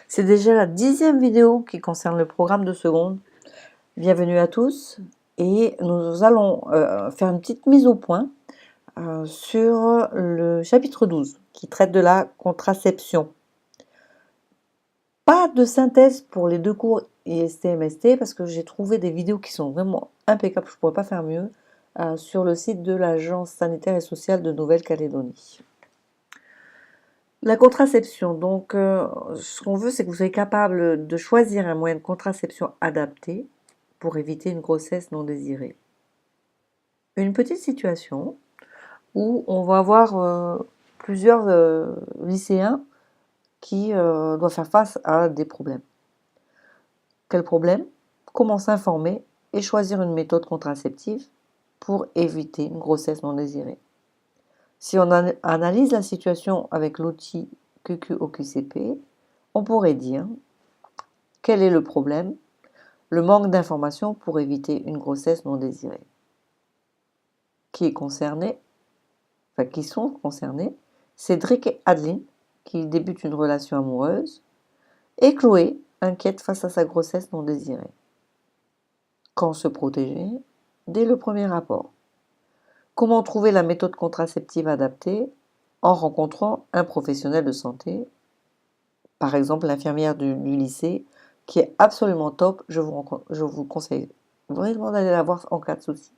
C'est déjà la 10e vidéo qui concerne le programme de seconde. Bienvenue à tous et nous allons faire une petite mise au point sur le chapitre 12 qui traite de la contraception. Pas de synthèse pour les deux cours IST-MST parce que j'ai trouvé des vidéos qui sont vraiment impeccables, je ne pourrais pas faire mieux, sur le site de l'Agence sanitaire et sociale de Nouvelle-Calédonie. La contraception, donc ce qu'on veut c'est que vous soyez capable de choisir un moyen de contraception adapté pour éviter une grossesse non désirée. Une petite situation où on va avoir plusieurs lycéens qui doivent faire face à des problèmes. Quel problème? Comment s'informer et choisir une méthode contraceptive pour éviter une grossesse non désirée. Si on analyse la situation avec l'outil QQ-OQCP, on pourrait dire quel est le problème? Le manque d'informations pour éviter une grossesse non désirée. Qui est concerné? Enfin, qui sont concernés? Cédric et Adeline, qui débutent une relation amoureuse, et Chloé, inquiète face à sa grossesse non désirée. Quand se protéger? Dès le premier rapport. Comment trouver la méthode contraceptive adaptée? En rencontrant un professionnel de santé, par exemple l'infirmière du lycée, qui est absolument top. Je vous conseille vraiment d'aller la voir en cas de souci.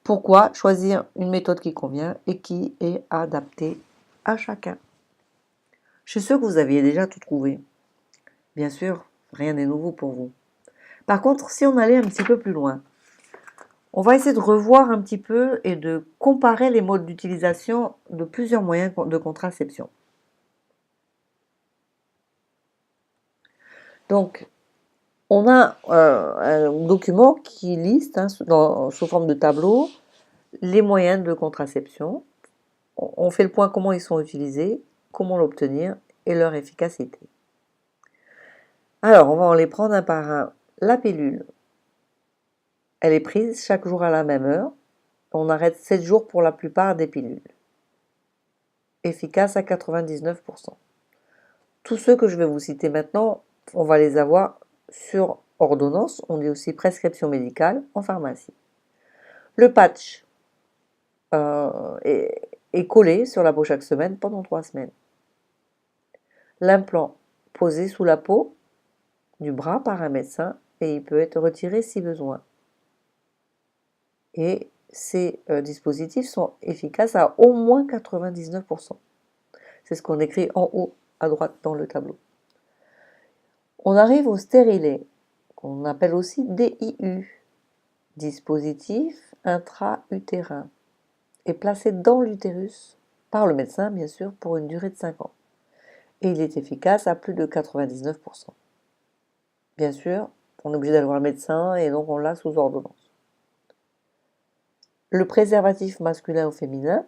Pourquoi? Choisir une méthode qui convient et qui est adaptée à chacun. Je suis sûre que vous aviez déjà tout trouvé. Bien sûr, rien n'est nouveau pour vous. Par contre, si on allait un petit peu plus loin, on va essayer de revoir un petit peu et de comparer les modes d'utilisation de plusieurs moyens de contraception. Donc, on a un document qui liste, sous forme de tableau, les moyens de contraception. On fait le point comment ils sont utilisés, comment l'obtenir et leur efficacité. Alors, on va en les prendre un par un. La pilule, elle est prise chaque jour à la même heure. On arrête 7 jours pour la plupart des pilules. Efficace à 99%. Tous ceux que je vais vous citer maintenant, on va les avoir sur ordonnance, on dit aussi prescription médicale en pharmacie. Le patch est collé sur la peau chaque semaine pendant 3 semaines. L'implant posé sous la peau du bras par un médecin et il peut être retiré si besoin. Et ces dispositifs sont efficaces à au moins 99%. C'est ce qu'on écrit en haut à droite dans le tableau. On arrive au stérilet, qu'on appelle aussi DIU, dispositif intra-utérin, est placé dans l'utérus par le médecin, bien sûr, pour une durée de 5 ans. Et il est efficace à plus de 99%. Bien sûr, on est obligé d'aller voir le médecin et donc on l'a sous ordonnance. Le préservatif masculin ou féminin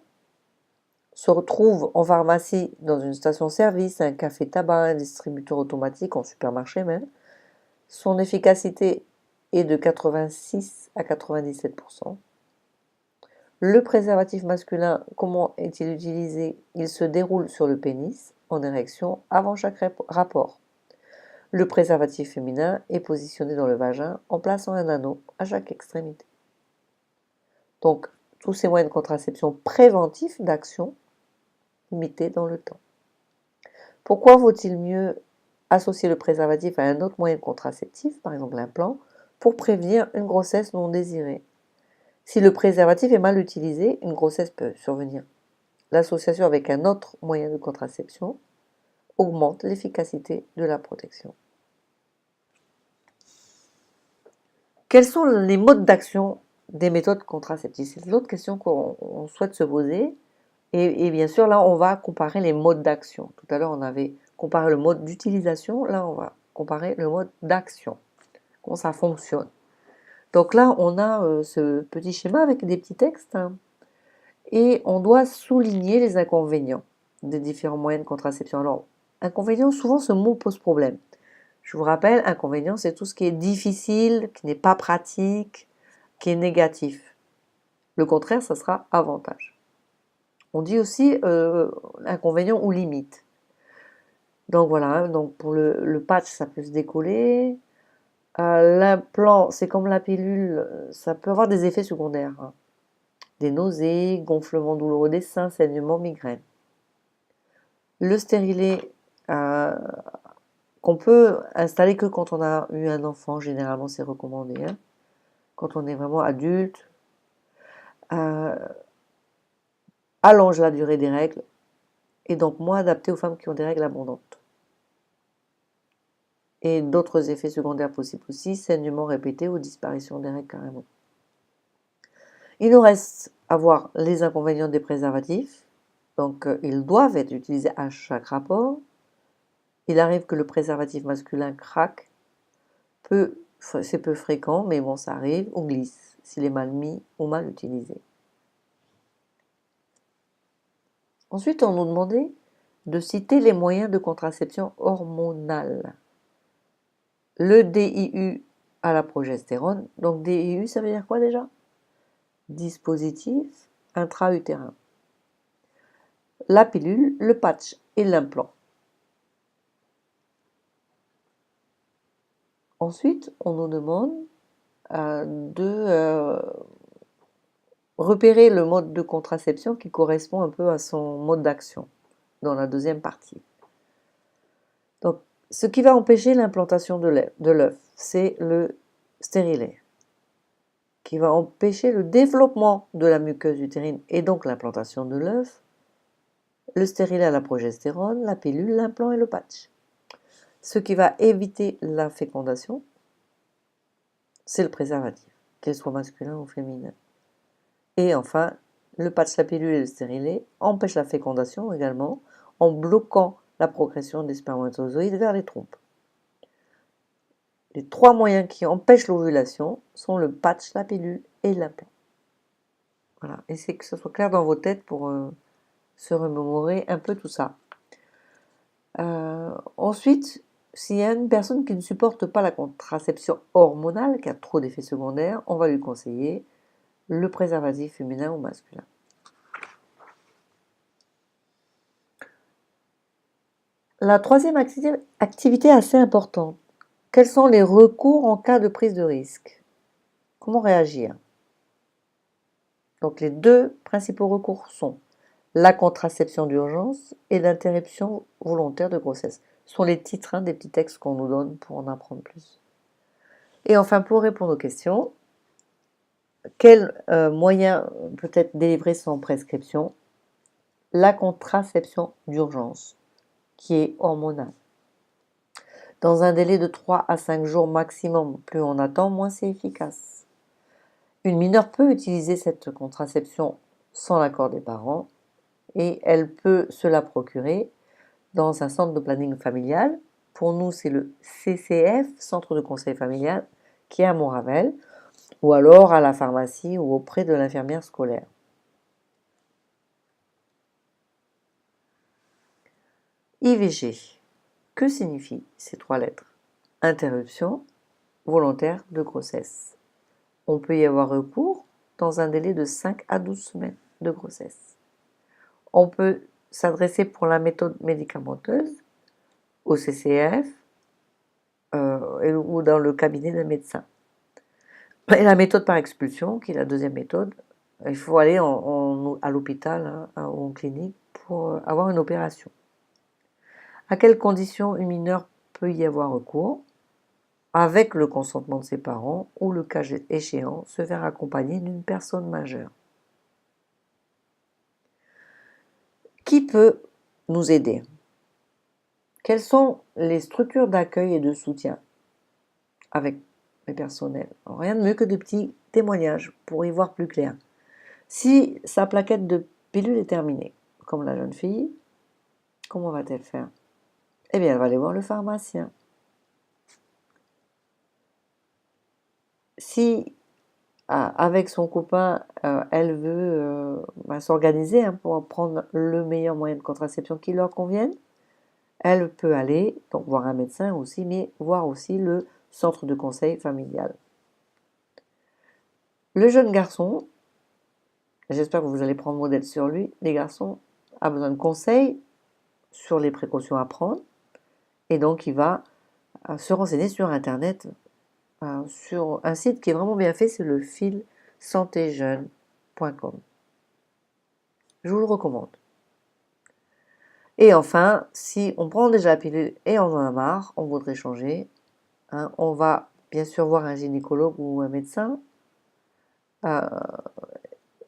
se retrouve en pharmacie, dans une station-service, un café-tabac, un distributeur automatique, en supermarché même. Son efficacité est de 86 à 97%. Le préservatif masculin, comment est-il utilisé? Il se déroule sur le pénis en érection avant chaque rapport. Le préservatif féminin est positionné dans le vagin en plaçant un anneau à chaque extrémité. Donc, tous ces moyens de contraception préventifs d'action limités dans le temps. Pourquoi vaut-il mieux associer le préservatif à un autre moyen contraceptif, par exemple l'implant, pour prévenir une grossesse non désirée? Si le préservatif est mal utilisé, une grossesse peut survenir. L'association avec un autre moyen de contraception augmente l'efficacité de la protection. Quels sont les modes d'action des méthodes contraceptives? C'est l'autre question qu'on souhaite se poser. Et bien sûr, là, on va comparer les modes d'action. Tout à l'heure, on avait comparé le mode d'utilisation. Là, on va comparer le mode d'action. Comment ça fonctionne? Donc là, on a ce petit schéma avec des petits textes. Et on doit souligner les inconvénients des différents moyens de contraception. Alors, inconvénient, souvent ce mot pose problème. Je vous rappelle, inconvénient, c'est tout ce qui est difficile, qui n'est pas pratique, qui est négatif. Le contraire, ça sera avantage. On dit aussi inconvénient ou limite. Donc voilà, hein, donc pour le patch, ça peut se décoller. L'implant, c'est comme la pilule, ça peut avoir des effets secondaires, hein. Des nausées, gonflements douloureux des seins, saignements, migraines. Le stérilet, qu'on peut installer que quand on a eu un enfant, généralement c'est recommandé, hein. Quand on est vraiment adulte, allonge la durée des règles et donc moins adapté aux femmes qui ont des règles abondantes. Et d'autres effets secondaires possibles aussi, saignements répétés ou disparition des règles carrément. Il nous reste à voir les inconvénients des préservatifs. Donc, ils doivent être utilisés à chaque rapport. Il arrive que le préservatif masculin craque. C'est peu fréquent, mais bon, ça arrive, ou glisse, s'il est mal mis ou mal utilisé. Ensuite, on nous demandait de citer les moyens de contraception hormonale. Le DIU à la progestérone. Donc, DIU, ça veut dire quoi déjà? Dispositif intra-utérin. La pilule, le patch et l'implant. Ensuite, on nous demande de repérer le mode de contraception qui correspond un peu à son mode d'action dans la deuxième partie. Donc, ce qui va empêcher l'implantation de l'œuf, c'est le stérilet, qui va empêcher le développement de la muqueuse utérine et donc l'implantation de l'œuf, le stérilet à la progestérone, la pilule, l'implant et le patch. Ce qui va éviter la fécondation, c'est le préservatif, qu'il soit masculin ou féminin. Et enfin, le patch, la pilule et le stérilet empêchent la fécondation également en bloquant la progression des spermatozoïdes vers les trompes. Les trois moyens qui empêchent l'ovulation sont le patch, la pilule et l'implant. Voilà, essayez que ce soit clair dans vos têtes pour se remémorer un peu tout ça. Ensuite, s'il y a une personne qui ne supporte pas la contraception hormonale, qui a trop d'effets secondaires, on va lui conseiller le préservatif féminin ou masculin. La troisième activité assez importante. Quels sont les recours en cas de prise de risque? Comment réagir? Donc les deux principaux recours sont la contraception d'urgence et l'interruption volontaire de grossesse. Ce sont les titres des petits textes qu'on nous donne pour en apprendre plus. Et enfin, pour répondre aux questions, quel moyen peut être délivré sans prescription? La contraception d'urgence, qui est hormonale. Dans un délai de 3 à 5 jours maximum, plus on attend, moins c'est efficace. Une mineure peut utiliser cette contraception sans l'accord des parents et elle peut se la procurer dans un centre de planning familial. Pour nous, c'est le CCF, Centre de conseil familial, qui est à Montravel, ou alors à la pharmacie ou auprès de l'infirmière scolaire. IVG. Que signifient ces trois lettres? Interruption volontaire de grossesse. On peut y avoir recours dans un délai de 5 à 12 semaines de grossesse. On peut s'adresser pour la méthode médicamenteuse au CCF ou dans le cabinet d'un médecin. Et la méthode par expulsion, qui est la deuxième méthode, il faut aller à l'hôpital ou en clinique pour avoir une opération. À quelles conditions une mineure peut y avoir recours? Avec le consentement de ses parents ou, le cas échéant, se faire accompagner d'une personne majeure. Qui peut nous aider? Quelles sont les structures d'accueil et de soutien avec les personnels? Alors, rien de mieux que de petits témoignages pour y voir plus clair. Si sa plaquette de pilule est terminée, comme la jeune fille, comment va-t-elle faire? Eh bien, elle va aller voir le pharmacien. Si avec son copain, elle veut s'organiser pour prendre le meilleur moyen de contraception qui leur convienne, elle peut aller donc voir un médecin aussi, mais voir aussi le centre de conseil familial. Le jeune garçon, j'espère que vous allez prendre modèle sur lui, les garçons a besoin de conseils sur les précautions à prendre, Et donc, il va se renseigner sur Internet, sur un site qui est vraiment bien fait, c'est le filsantéjeune.com. Je vous le recommande. Et enfin, si on prend déjà la pilule et on en a marre, on voudrait changer, hein, on va bien sûr voir un gynécologue ou un médecin.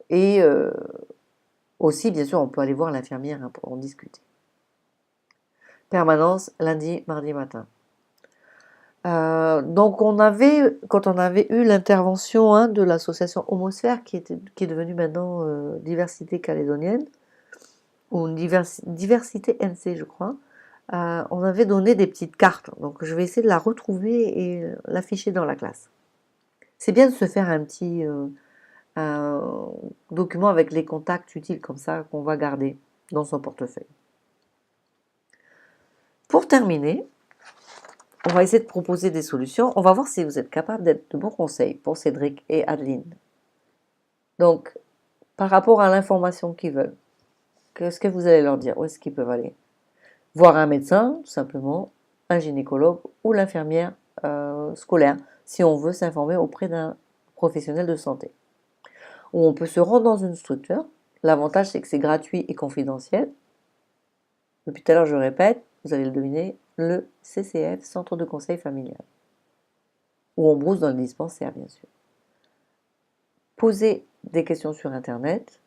Et aussi, bien sûr, on peut aller voir l'infirmière, hein, pour en discuter. Permanence, lundi, mardi matin. Donc, quand on avait eu l'intervention, hein, de l'association Homosphère, qui est devenue maintenant Diversité Calédonienne, ou Diversité NC, je crois, on avait donné des petites cartes. Donc, je vais essayer de la retrouver et l'afficher dans la classe. C'est bien de se faire un petit un document avec les contacts utiles comme ça qu'on va garder dans son portefeuille. Pour terminer, on va essayer de proposer des solutions. On va voir si vous êtes capable d'être de bons conseils pour Cédric et Adeline. Donc, par rapport à l'information qu'ils veulent, qu'est-ce que vous allez leur dire? Où est-ce qu'ils peuvent aller? Voir un médecin, tout simplement, un gynécologue ou l'infirmière scolaire, si on veut s'informer auprès d'un professionnel de santé. Ou on peut se rendre dans une structure. L'avantage, c'est que c'est gratuit et confidentiel. Depuis tout à l'heure, je répète, vous allez le deviner, le CCF, Centre de conseil familial. Ou on brousse dans le dispensaire, bien sûr. Poser des questions sur Internet.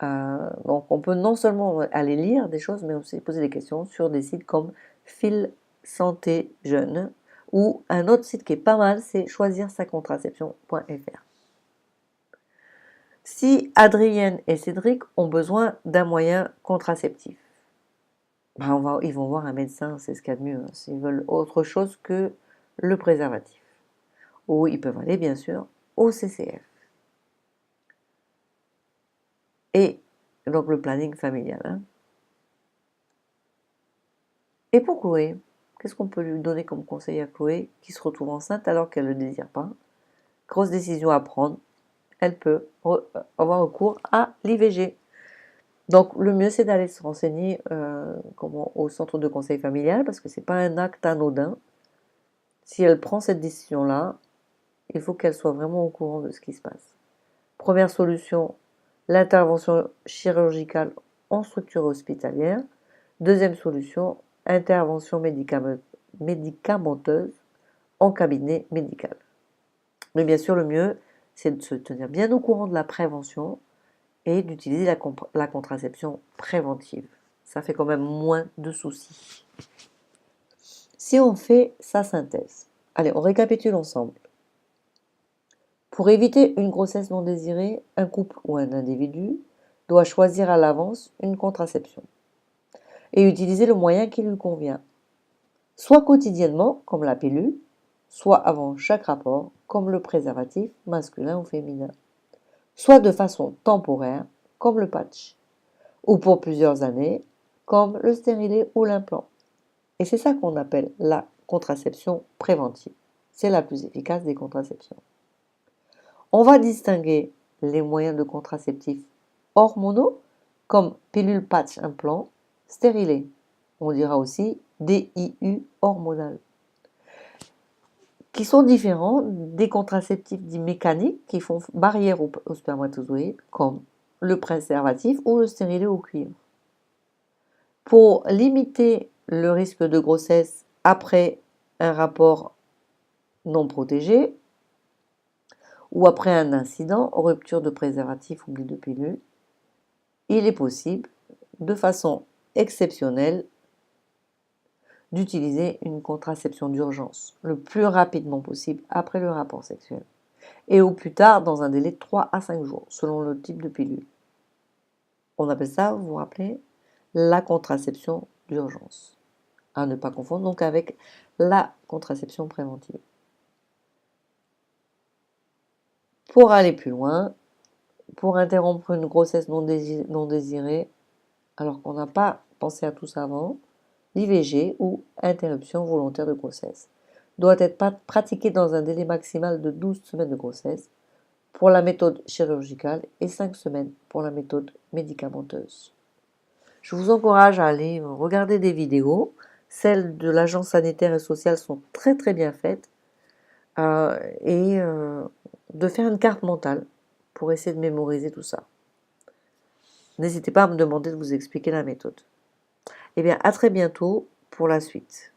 Donc, on peut non seulement aller lire des choses, mais aussi poser des questions sur des sites comme Fil Santé Jeune, ou un autre site qui est pas mal, c'est choisirsacontraception.fr. Si Adrienne et Cédric ont besoin d'un moyen contraceptif, ils vont voir un médecin, c'est ce qu'il y a de mieux, hein, s'ils veulent autre chose que le préservatif. Ou ils peuvent aller, bien sûr, au CCF. Et donc le planning familial. Hein. Et pour Chloé, qu'est-ce qu'on peut lui donner comme conseil à Chloé qui se retrouve enceinte alors qu'elle ne le désire pas? Grosse décision à prendre, elle peut avoir recours à l'IVG. Donc le mieux c'est d'aller se renseigner au centre de conseil familial parce que ce n'est pas un acte anodin. Si elle prend cette décision-là, il faut qu'elle soit vraiment au courant de ce qui se passe. Première solution, l'intervention chirurgicale en structure hospitalière. Deuxième solution, intervention médicamenteuse en cabinet médical. Mais bien sûr, le mieux, c'est de se tenir bien au courant de la prévention et d'utiliser la contraception préventive. Ça fait quand même moins de soucis. Si on fait sa synthèse, allez, on récapitule ensemble. Pour éviter une grossesse non désirée, un couple ou un individu doit choisir à l'avance une contraception et utiliser le moyen qui lui convient, soit quotidiennement, comme la pilule, soit avant chaque rapport, comme le préservatif masculin ou féminin, soit de façon temporaire, comme le patch, ou pour plusieurs années, comme le stérilet ou l'implant. Et c'est ça qu'on appelle la contraception préventive. C'est la plus efficace des contraceptions. On va distinguer les moyens de contraceptifs hormonaux, comme pilule patch implant, stérilet. On dira aussi DIU hormonal, qui sont différents des contraceptifs dits mécaniques qui font barrière aux spermatozoïdes, comme le préservatif ou le stérilet au cuivre. Pour limiter le risque de grossesse après un rapport non protégé ou après un incident, rupture de préservatif ou de pilule, il est possible, de façon exceptionnelle, d'utiliser une contraception d'urgence le plus rapidement possible après le rapport sexuel et au plus tard dans un délai de 3 à 5 jours selon le type de pilule. On appelle ça, vous vous rappelez, la contraception d'urgence. À ne pas confondre donc avec la contraception préventive. Pour aller plus loin, pour interrompre une grossesse non désirée, alors qu'on n'a pas pensé à tout ça avant, l'IVG ou interruption volontaire de grossesse doit être pratiquée dans un délai maximal de 12 semaines de grossesse pour la méthode chirurgicale et 5 semaines pour la méthode médicamenteuse. Je vous encourage à aller regarder des vidéos Celles de l'Agence sanitaire et sociale sont très très bien faites. Et de faire une carte mentale pour essayer de mémoriser tout ça. N'hésitez pas à me demander de vous expliquer la méthode. Eh bien, à très bientôt pour la suite.